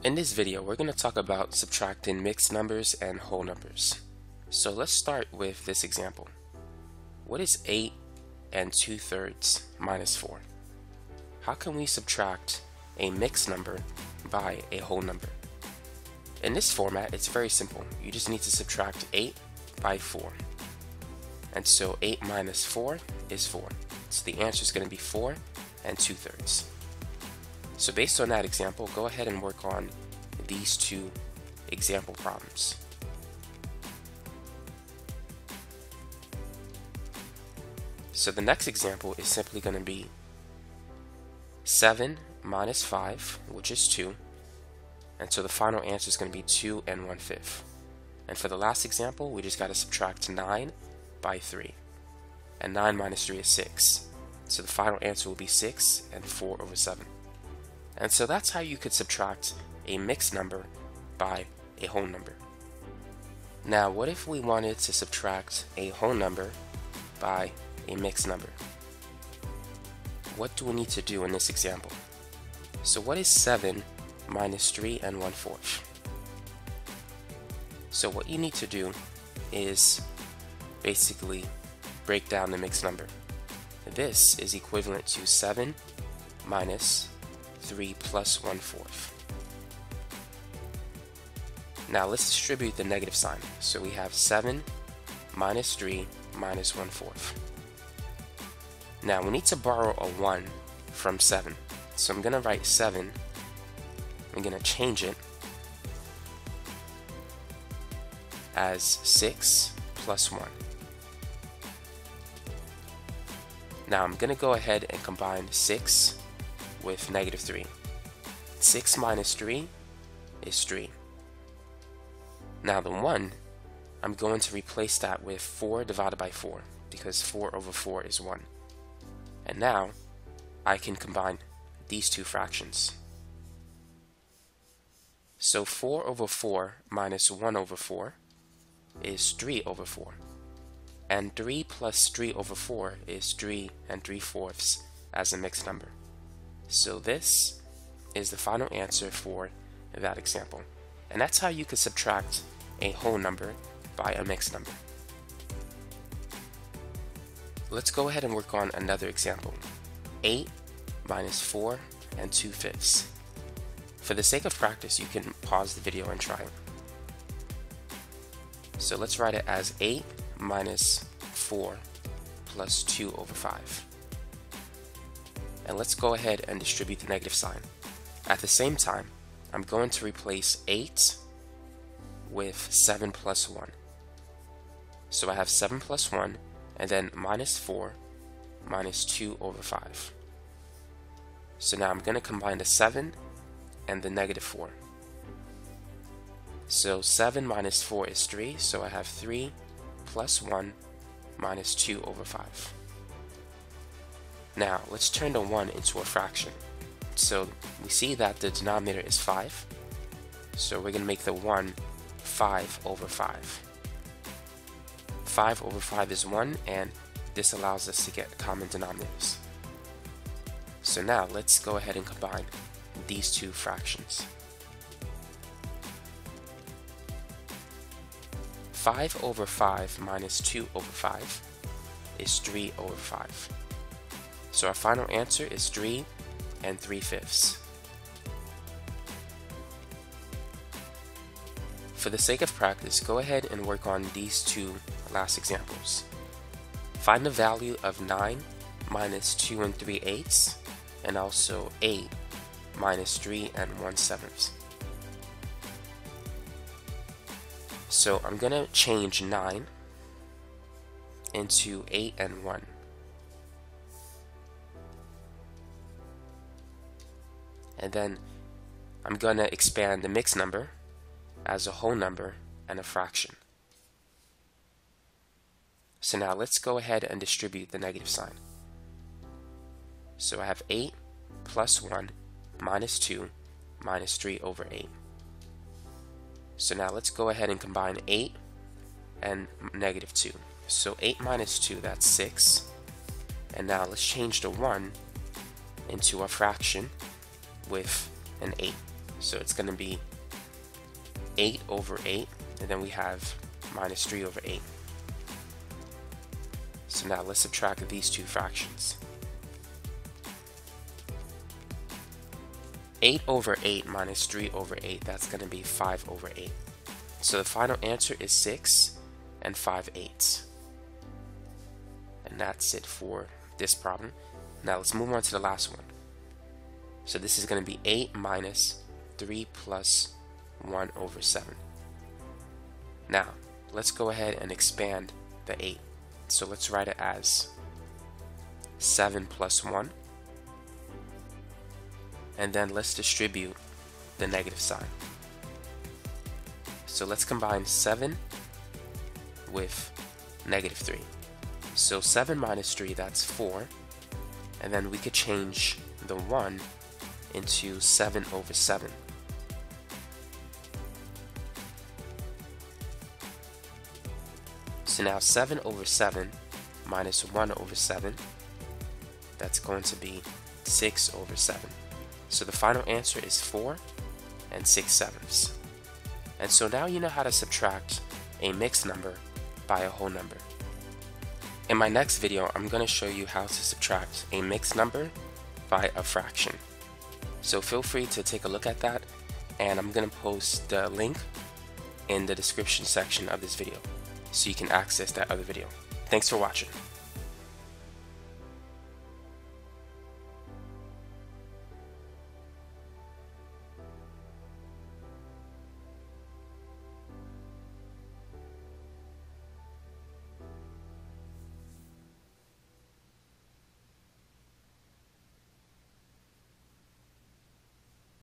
In this video, we're going to talk about subtracting mixed numbers and whole numbers. So let's start with this example. What is 8 and 2/3 minus 4? How can we subtract a mixed number by a whole number? In this format, it's very simple. You just need to subtract 8 by 4. And so 8 minus 4 is 4. So the answer is going to be 4 and 2/3. So based on that example, go ahead and work on these two example problems. So the next example is simply going to be 7 minus 5, which is 2. And so the final answer is going to be 2 and 1/5. And for the last example, we just got to subtract 9 by 3. And 9 minus 3 is 6. So the final answer will be 6 and 4/7. And so that's how you could subtract a mixed number by a whole number. Now, what if we wanted to subtract a whole number by a mixed number? What do we need to do in this example? So what is 7 minus 3 and 1/4? So what you need to do is basically break down the mixed number. This is equivalent to 7 minus 3 plus 1/4. Now let's distribute the negative sign. So we have 7 minus 3 minus 1/4. Now we need to borrow a 1 from 7. So I'm going to write 7. I'm going to change it as 6 plus 1. Now I'm going to go ahead and combine 6 with negative 3. 6 minus 3 is 3. Now the 1, I'm going to replace that with 4 divided by 4 because 4/4 is 1. And now I can combine these two fractions. So 4/4 minus 1/4 is 3/4. And 3 plus 3/4 is 3 and 3/4 as a mixed number. So this is the final answer for that example. And that's how you could subtract a whole number by a mixed number. Let's go ahead and work on another example. 8 minus 4 and 2/5. For the sake of practice, you can pause the video and try it. So let's write it as 8 minus 4 plus 2/5. And let's go ahead and distribute the negative sign. At the same time, I'm going to replace 8 with 7 plus 1. So I have 7 plus 1 and then minus 4 minus 2/5. So now I'm going to combine the 7 and the negative 4. So 7 minus 4 is 3, so I have 3 plus 1 minus 2/5. Now let's turn the 1 into a fraction. So we see that the denominator is 5. So we're going to make the 1 5/5. 5/5 is 1, and this allows us to get common denominators. So now let's go ahead and combine these two fractions. 5/5 minus 2/5 is 3/5. So our final answer is 3 and 3/5. For the sake of practice, go ahead and work on these two last examples. Find the value of 9 minus 2 and 3/8 and also 8 minus 3 and 1/7. So I'm going to change 9 into 8 and 1. And then I'm going to expand the mixed number as a whole number and a fraction. So now let's go ahead and distribute the negative sign. So I have 8 plus 1 minus 2 minus 3/8. So now let's go ahead and combine 8 and negative 2. So 8 minus 2, that's 6. And now let's change the 1 into a fraction with an 8. So it's going to be 8 over 8, and then we have minus 3 over 8. So now let's subtract these two fractions. 8 over 8 minus 3 over 8, that's going to be 5 over 8. So the final answer is 6 and 5/8. And that's it for this problem. Now let's move on to the last one. So this is going to be 8 minus 3 plus 1 over 7. Now let's go ahead and expand the 8. So let's write it as 7 plus 1. And then let's distribute the negative sign. So let's combine 7 with negative 3. So 7 minus 3, that's 4. And then we could change the 1 into 7 over 7. So now 7 over 7 minus 1 over 7, that's going to be 6 over 7. So the final answer is 4 and 6/7. And so now you know how to subtract a mixed number by a whole number. In my next video, I'm going to show you how to subtract a mixed number by a fraction. So feel free to take a look at that, and I'm going to post the link in the description section of this video so you can access that other video. Thanks for watching.